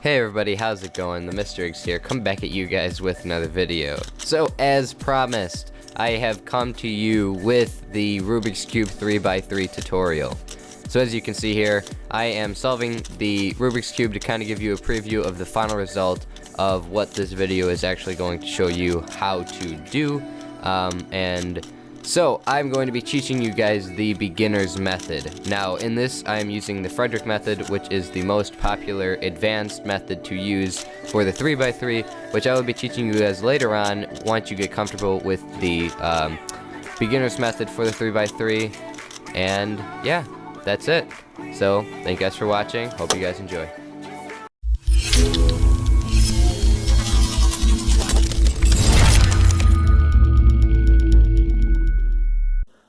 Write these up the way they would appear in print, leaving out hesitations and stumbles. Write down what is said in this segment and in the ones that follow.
Hey everybody, how's it going? TheMrIggs here, come back at you guys with another video. So as promised, I have come to you with the Rubik's Cube 3x3 tutorial. So as you can see here, I am solving the Rubik's Cube to kind of give you a preview of the final result of what this video is actually going to show you how to do. So I'm going to be teaching you guys the beginner's method. Now in this I am using the Fredrich Method, which is the most popular advanced method to use for the 3x3, which I will be teaching you guys later on once you get comfortable with the beginner's method for the 3x3. And yeah, that's it. So thank you guys for watching, hope you guys enjoy.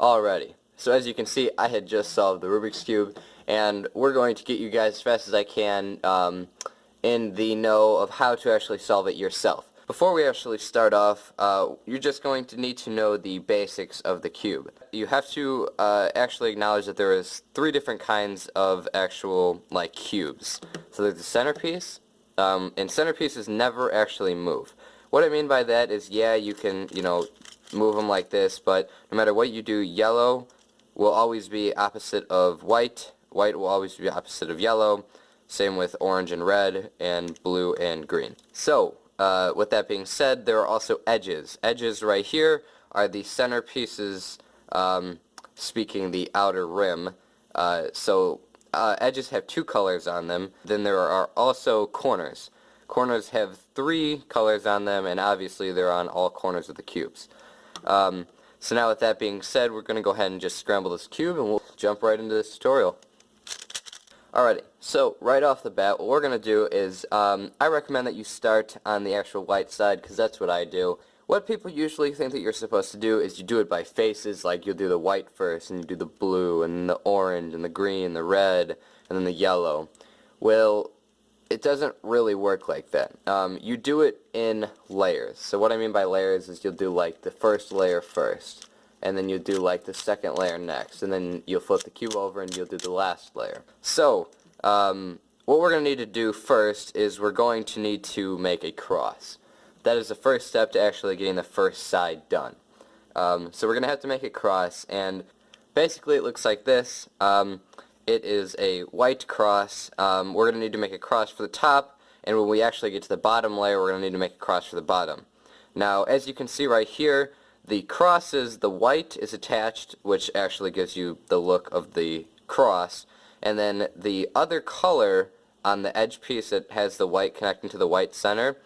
Alrighty, so as you can see, I had just solved the Rubik's Cube, and we're going to get you guys as fast as I can in the know of how to actually solve it yourself. Before we actually start off, you're just going to need to know the basics of the cube. You have to actually acknowledge that there is three different kinds of actual, cubes. So there's the centerpiece, and centerpieces never actually move. What I mean by that is, yeah, you can, move them like this, but no matter what you do, yellow will always be opposite of white, white will always be opposite of yellow, same with orange and red, and blue and green. So, with that being said, there are also edges. Edges right here are the centerpieces, speaking the outer rim. Edges have two colors on them. Then there are also corners. Corners have three colors on them, and obviously they're on all corners of the cubes. So now with that being said, we're going to go ahead and just scramble this cube and we'll jump right into this tutorial. Alrighty, so right off the bat, what we're going to do is, I recommend that you start on the actual white side, because that's what I do. What people usually think that you're supposed to do is you do it by phases, like you'll do the white first, and you do the blue, and the orange, and the green, the red, and then the yellow. Well, it doesn't really work like that. You do it in layers. So what I mean by layers is you'll do like the first layer first, and then you'll do like the second layer next, and then you'll flip the cube over and you'll do the last layer. So what we're going to need to do first is we're going to need to make a cross. That is the first step to actually getting the first side done. So we're going to have to make a cross, and basically it looks like this. It is a white cross. We're going to need to make a cross for the top, and when we actually get to the bottom layer, we're going to need to make a cross for the bottom. Now, as you can see right here, the crosses, the white is attached, which actually gives you the look of the cross, and then the other color on the edge piece that has the white connecting to the white center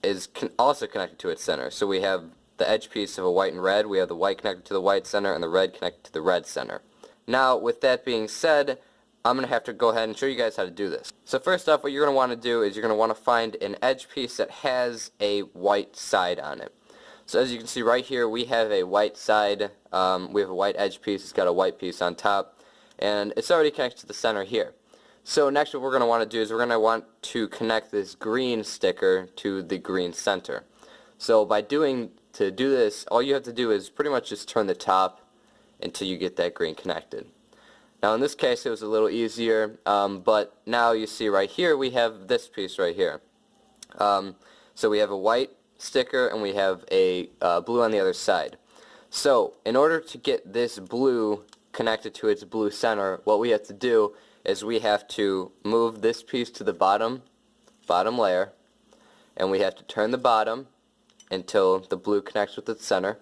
is also connected to its center. So we have the edge piece of a white and red, we have the white connected to the white center, and the red connected to the red center. Now, with that being said, I'm going to have to go ahead and show you guys how to do this. So first off, what you're going to want to do is you're going to want to find an edge piece that has a white side on it. So as you can see right here, we have a white side, we have a white edge piece, it's got a white piece on top, and it's already connected to the center here. So next what we're going to want to do is we're going to want to connect this green sticker to the green center. So to do this, all you have to do is pretty much just turn the top until you get that green connected. Now in this case it was a little easier, but now you see right here we have this piece right here. So we have a white sticker and we have a blue on the other side. So in order to get this blue connected to its blue center, what we have to do is we have to move this piece to the bottom layer, and we have to turn the bottom until the blue connects with its center,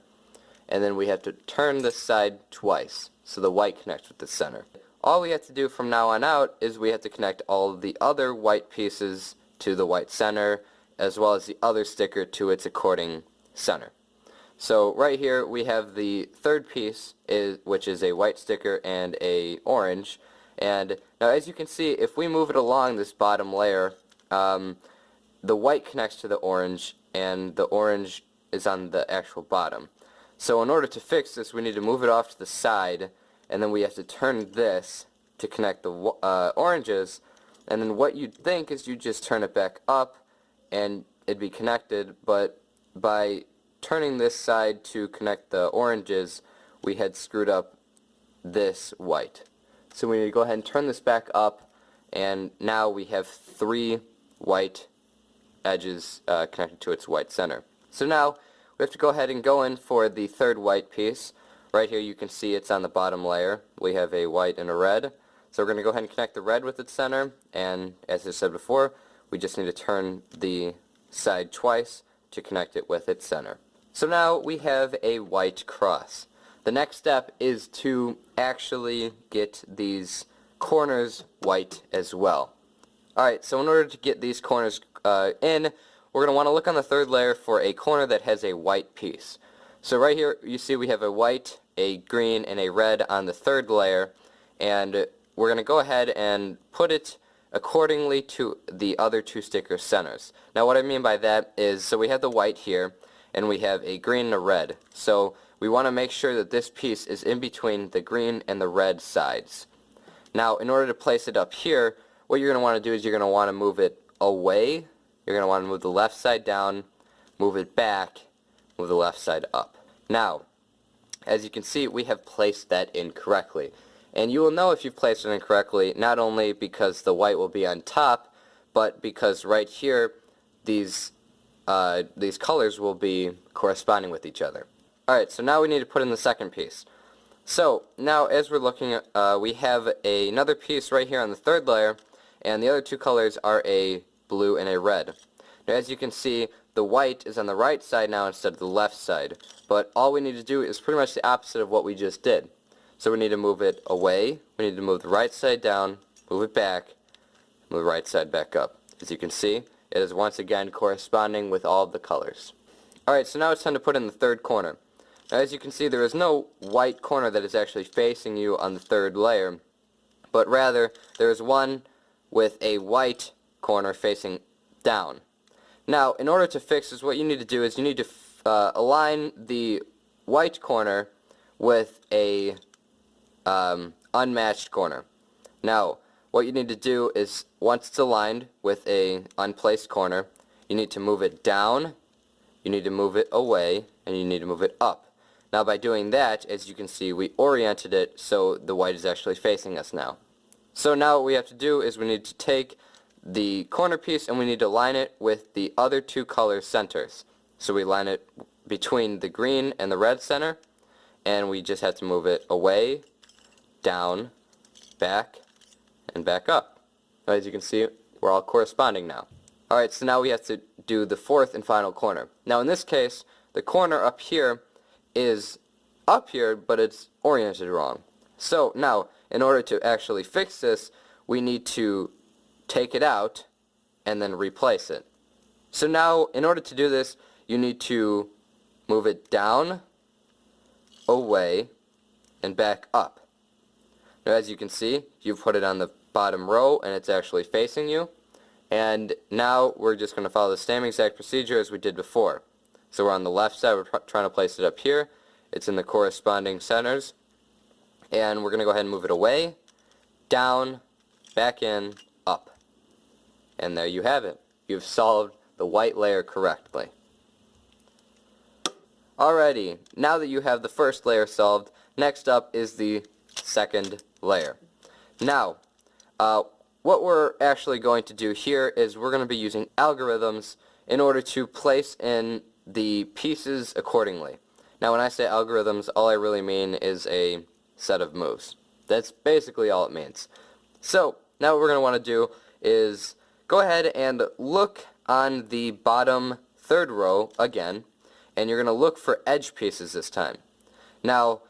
and then we have to turn this side twice so the white connects with the center. All we have to do from now on out is we have to connect all of the other white pieces to the white center, as well as the other sticker to its according center. So right here we have the third piece, which is a white sticker and a orange. And now as you can see, if we move it along this bottom layer, the white connects to the orange and the orange is on the actual bottom. So in order to fix this, we need to move it off to the side, and then we have to turn this to connect the oranges, and then what you'd think is you just turn it back up and it'd be connected, but by turning this side to connect the oranges, we had screwed up this white. So we need to go ahead and turn this back up, and now we have three white edges connected to its white center. So now we have to go ahead and go in for the third white piece. Right here you can see it's on the bottom layer. We have a white and a red. So we're going to go ahead and connect the red with its center, and as I said before, we just need to turn the side twice to connect it with its center. So now we have a white cross. The next step is to actually get these corners white as well. Alright, so in order to get these corners in, we're going to want to look on the third layer for a corner that has a white piece. So right here you see we have a white, a green, and a red on the third layer, and we're going to go ahead and put it accordingly to the other two sticker centers. Now what I mean by that is, so we have the white here, and we have a green and a red. So we want to make sure that this piece is in between the green and the red sides. Now in order to place it up here, what you're going to want to do is you're going to want to move it away. You're going to want to move the left side down, move it back, move the left side up. Now, as you can see, we have placed that incorrectly. And you will know if you've placed it incorrectly, not only because the white will be on top, but because right here, these colors will be corresponding with each other. Alright, so now we need to put in the second piece. So, now as we're looking at, we have another piece right here on the third layer, and the other two colors are a blue and a red. Now as you can see, the white is on the right side now instead of the left side, but all we need to do is pretty much the opposite of what we just did. So we need to move it away, we need to move the right side down, move it back, move the right side back up. As you can see, it is once again corresponding with all of the colors. Alright, so now it's time to put in the third corner. Now as you can see, there is no white corner that is actually facing you on the third layer, but rather there is one with a white corner facing down. Now, in order to fix this, what you need to do is you need to align the white corner with a unmatched corner. Now, what you need to do is, once it's aligned with a unplaced corner, you need to move it down, you need to move it away, and you need to move it up. Now, by doing that, as you can see, we oriented it so the white is actually facing us now. So now what we have to do is we need to take the corner piece and we need to line it with the other two color centers. So we line it between the green and the red center, and we just have to move it away, down, back, and back up. As you can see, we're all corresponding now. Alright, so now we have to do the fourth and final corner. Now in this case, the corner up here is up here, but it's oriented wrong. So now, in order to actually fix this, we need to take it out and then replace it. So now, in order to do this, you need to move it down, away, and back up. Now as you can see, you've put it on the bottom row and it's actually facing you. And now we're just going to follow the same exact procedure as we did before. So we're on the left side, we're trying to place it up here. It's in the corresponding centers. And we're going to go ahead and move it away, down, back in, up. And there you have it. You've solved the white layer correctly. Alrighty, now that you have the first layer solved, next up is the second layer. Now, what we're actually going to do here is we're going to be using algorithms in order to place in the pieces accordingly. Now when I say algorithms, all I really mean is a set of moves. That's basically all it means. So, now what we're going to want to do is go ahead and look on the bottom third row again, and you're going to look for edge pieces this time. Now,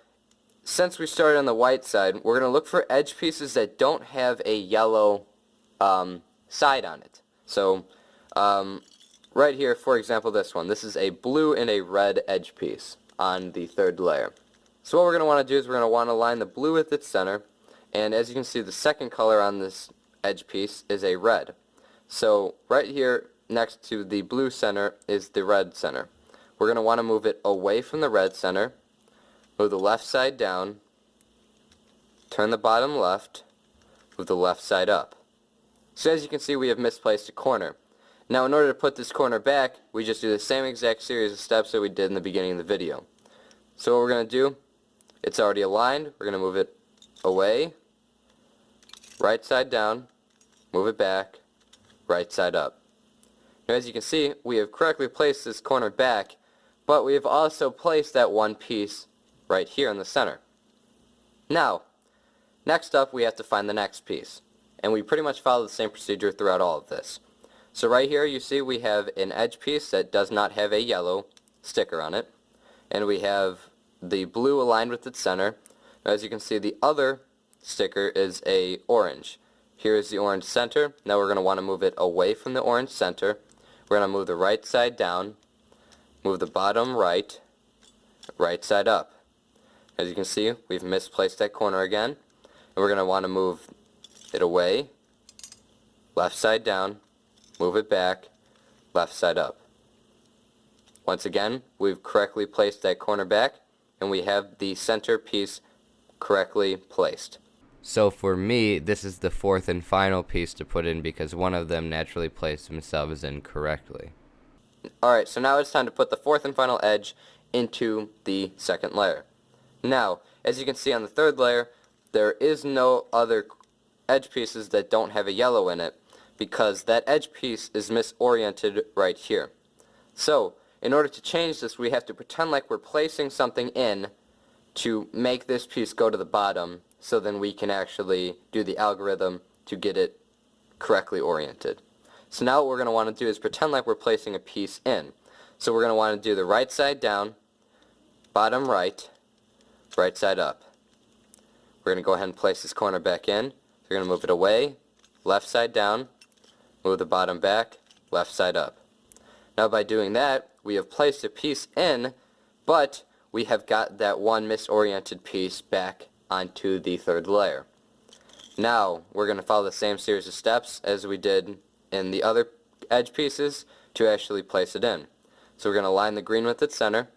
since we started on the white side, we're going to look for edge pieces that don't have a yellow side on it. So, right here, for example, this one. This is a blue and a red edge piece on the third layer. So what we're going to want to do is we're going to want to line the blue with its center, and as you can see, the second color on this edge piece is a red. So right here next to the blue center is the red center. We're going to want to move it away from the red center, move the left side down, turn the bottom left, move the left side up. So as you can see, we have misplaced a corner. Now in order to put this corner back, we just do the same exact series of steps that we did in the beginning of the video. So what we're going to do, it's already aligned, we're going to move it away, right side down, move it back, right side up. Now, as you can see, we have correctly placed this corner back, but we have also placed that one piece right here in the center. Now, next up we have to find the next piece, and we pretty much follow the same procedure throughout all of this. So right here you see we have an edge piece that does not have a yellow sticker on it, and we have the blue aligned with its center. Now, as you can see, the other sticker is a orange. Here is the orange center. Now we're going to want to move it away from the orange center. We're going to move the right side down, move the bottom right, right side up. As you can see, we've misplaced that corner again, and we're going to want to move it away, left side down, move it back, left side up. Once again, we've correctly placed that corner back, and we have the center piece correctly placed. So for me, this is the fourth and final piece to put in because one of them naturally placed themselves incorrectly. Alright, so now it's time to put the fourth and final edge into the second layer. Now, as you can see on the third layer, there is no other edge pieces that don't have a yellow in it because that edge piece is misoriented right here. So, in order to change this, we have to pretend like we're placing something in to make this piece go to the bottom, so then we can actually do the algorithm to get it correctly oriented. So now what we're going to want to do is pretend like we're placing a piece in. So we're going to want to do the right side down, bottom right, right side up. We're going to go ahead and place this corner back in. We're going to move it away, left side down, move the bottom back, left side up. Now by doing that, we have placed a piece in, but we have got that one misoriented piece back onto the third layer. Now we're going to follow the same series of steps as we did in the other edge pieces to actually place it in. So we're going to line the green with its center.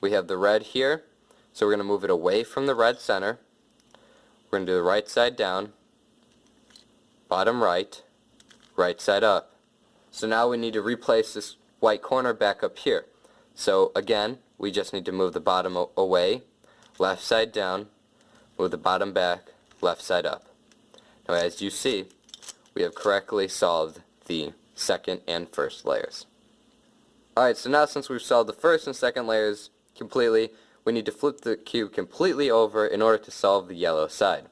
We have the red here, so we're going to move it away from the red center. We're going to do the right side down, bottom right, right side up. So now we need to replace this white corner back up here. So again, we just need to move the bottom away, left side down, move the bottom back, left side up. Now as you see, we have correctly solved the second and first layers. Alright, so now since we've solved the first and second layers completely, we need to flip the cube completely over in order to solve the yellow side.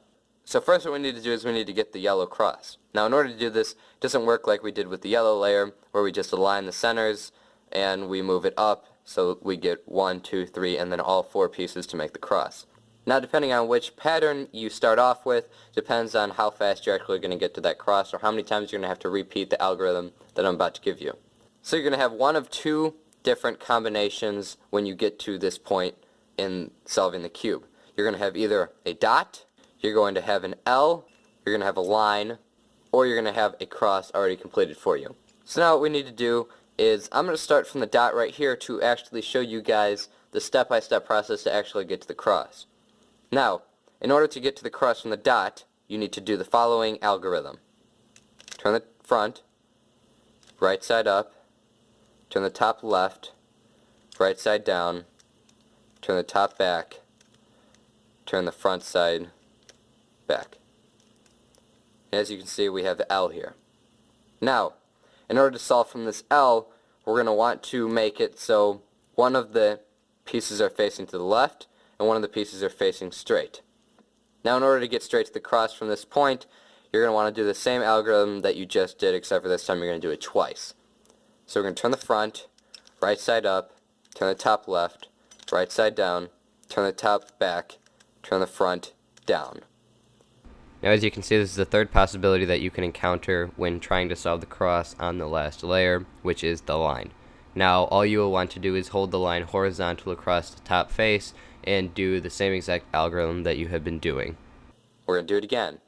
So first what we need to do is we need to get the yellow cross. Now in order to do this, it doesn't work like we did with the yellow layer, where we just align the centers and we move it up so we get 1, 2, 3, and then all 4 pieces to make the cross. Now depending on which pattern you start off with, depends on how fast you're actually going to get to that cross or how many times you're going to have to repeat the algorithm that I'm about to give you. So you're going to have one of two different combinations when you get to this point in solving the cube. You're going to have either a dot, you're going to have an L, you're going to have a line, or you're going to have a cross already completed for you. So now what we need to do is I'm going to start from the dot right here to actually show you guys the step-by-step process to actually get to the cross. Now, in order to get to the cross from the dot, you need to do the following algorithm. Turn the front, right side up, turn the top left, right side down, turn the top back, turn the front side back. And as you can see, we have the L here. Now, in order to solve from this L, we're going to want to make it so one of the pieces are facing to the left and one of the pieces are facing straight. Now in order to get straight to the cross from this point, you're going to want to do the same algorithm that you just did, except for this time you're going to do it twice. So we're going to turn the front, right side up, turn the top left, right side down, turn the top back, turn the front down. Now as you can see, this is the third possibility that you can encounter when trying to solve the cross on the last layer, which is the line. Now all you will want to do is hold the line horizontal across the top face and do the same exact algorithm that you have been doing. We're going to do it again.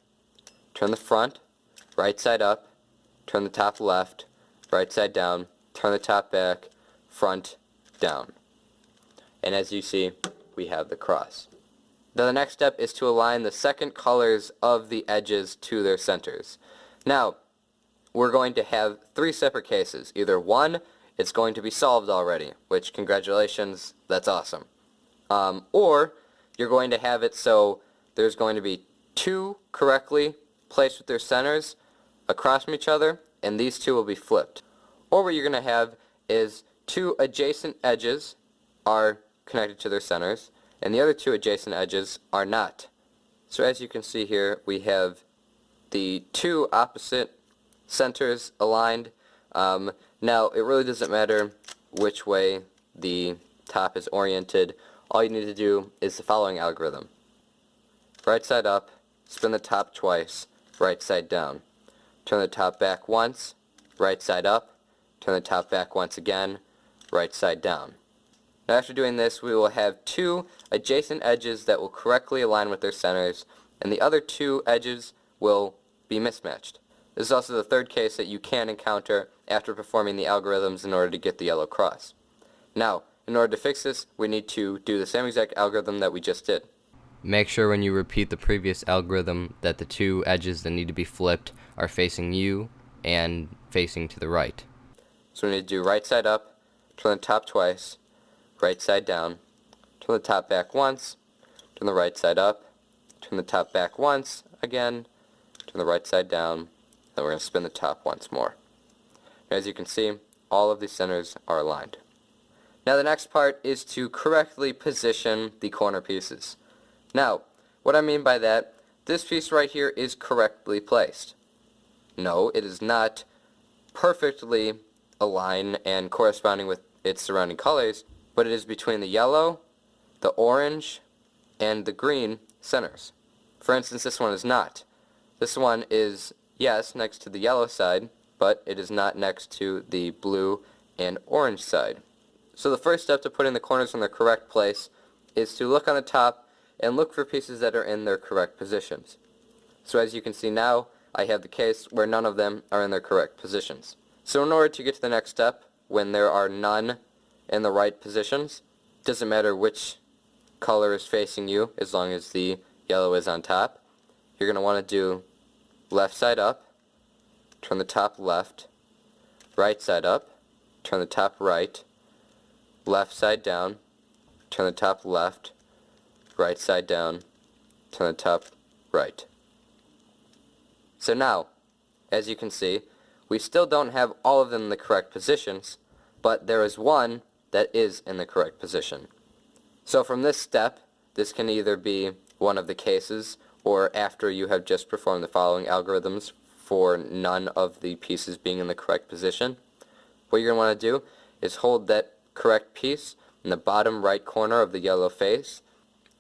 Turn the front, right side up, turn the top left, right side down, turn the top back, front down. And as you see, we have the cross. Now the next step is to align the second colors of the edges to their centers. Now, we're going to have 3 separate cases. Either 1, it's going to be solved already, which congratulations, that's awesome. Or you're going to have it so there's going to be 2 correctly placed with their centers across from each other, and these 2 will be flipped. Or what you're going to have is two adjacent edges are connected to their centers, and the other two adjacent edges are not. So as you can see here, we have the two opposite centers aligned. Now, it really doesn't matter which way the top is oriented. All you need to do is the following algorithm. Right side up, spin the top twice, right side down. Turn the top back once, right side up, turn the top back once again, right side down. Now after doing this, we will have two adjacent edges that will correctly align with their centers, and the other two edges will be mismatched. This is also the third case that you can encounter after performing the algorithms in order to get the yellow cross. Now, in order to fix this, we need to do the same exact algorithm that we just did. Make sure when you repeat the previous algorithm that the two edges that need to be flipped are facing you and facing to the right. So we need to do right side up, turn the top twice, right side down, turn the top back once, turn the right side up, turn the top back once, again, turn the right side down, then we're going to spin the top once more. As you can see, all of these centers are aligned. Now the next part is to correctly position the corner pieces. Now, what I mean by that, this piece right here is correctly placed. No, it is not perfectly aligned and corresponding with its surrounding colors, but it is between the yellow, the orange, and the green centers. For instance, this one is not. This one is, yes, next to the yellow side, but it is not next to the blue and orange side. So the first step to putting the corners in their correct place is to look on the top and look for pieces that are in their correct positions. So as you can see now, I have the case where none of them are in their correct positions. So in order to get to the next step, when there are none in the right positions, it doesn't matter which color is facing you as long as the yellow is on top, you're going to want to do left side up, turn the top left, right side up, turn the top right, left side down, turn the top left, right side down, turn the top right. So now, as you can see, we still don't have all of them in the correct positions, but there is one that is in the correct position. So from this step, this can either be one of the cases, or after you have just performed the following algorithms for none of the pieces being in the correct position. What you're going to want to do is hold that correct piece in the bottom right corner of the yellow face,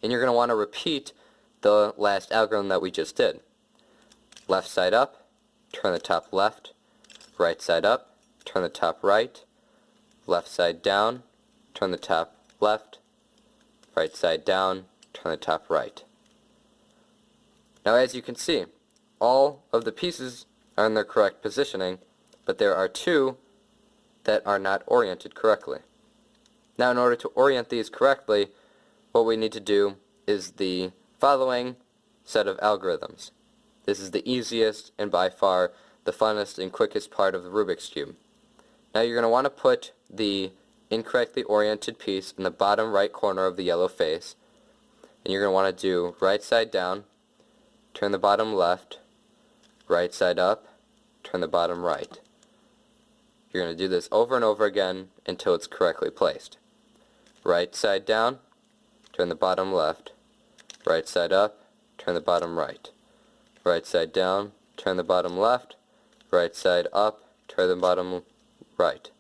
and you're going to want to repeat the last algorithm that we just did. Left side up, turn the top left, right side up, turn the top right, left side down, turn the top left, right side down, turn the top right. Now as you can see, all of the pieces are in their correct positioning, but there are two that are not oriented correctly. Now in order to orient these correctly, what we need to do is the following set of algorithms. This is the easiest and by far the funnest and quickest part of the Rubik's Cube. Now you're going to want to put the incorrectly oriented piece in the bottom right corner of the yellow face, and you're going to want to do right side down, turn the bottom left, right side up, turn the bottom right. You're going to do this over and over again until it's correctly placed. Right side down, turn the bottom left, right side up, turn the bottom right. Right side down, turn the bottom left, right side up, turn the bottom right.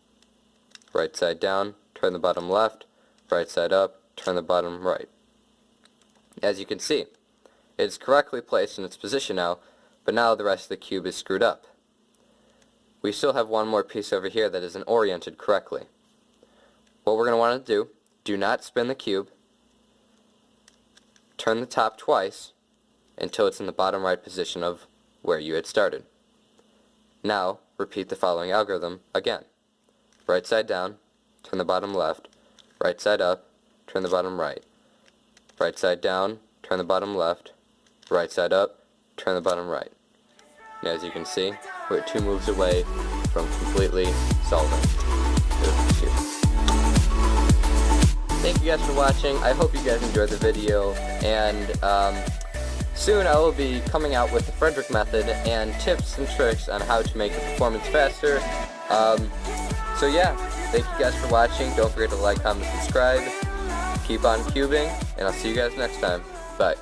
Right side down, turn the bottom left, right side up, turn the bottom right. As you can see, it is correctly placed in its position now, but now the rest of the cube is screwed up. We still have one more piece over here that isn't oriented correctly. What we're going to want to do not spin the cube, turn the top twice until it's in the bottom right position of where you had started. Now, repeat the following algorithm again. Right side down, turn the bottom left, right side up, turn the bottom right. Right side down, turn the bottom left, right side up, turn the bottom right. And as you can see, we're 2 moves away from completely solving the cube. Thank you guys for watching. I hope you guys enjoyed the video, and soon I will be coming out with the Fredrich Method and tips and tricks on how to make the performance faster So yeah, thank you guys for watching. Don't forget to like, comment, subscribe. Keep on cubing, and I'll see you guys next time. Bye.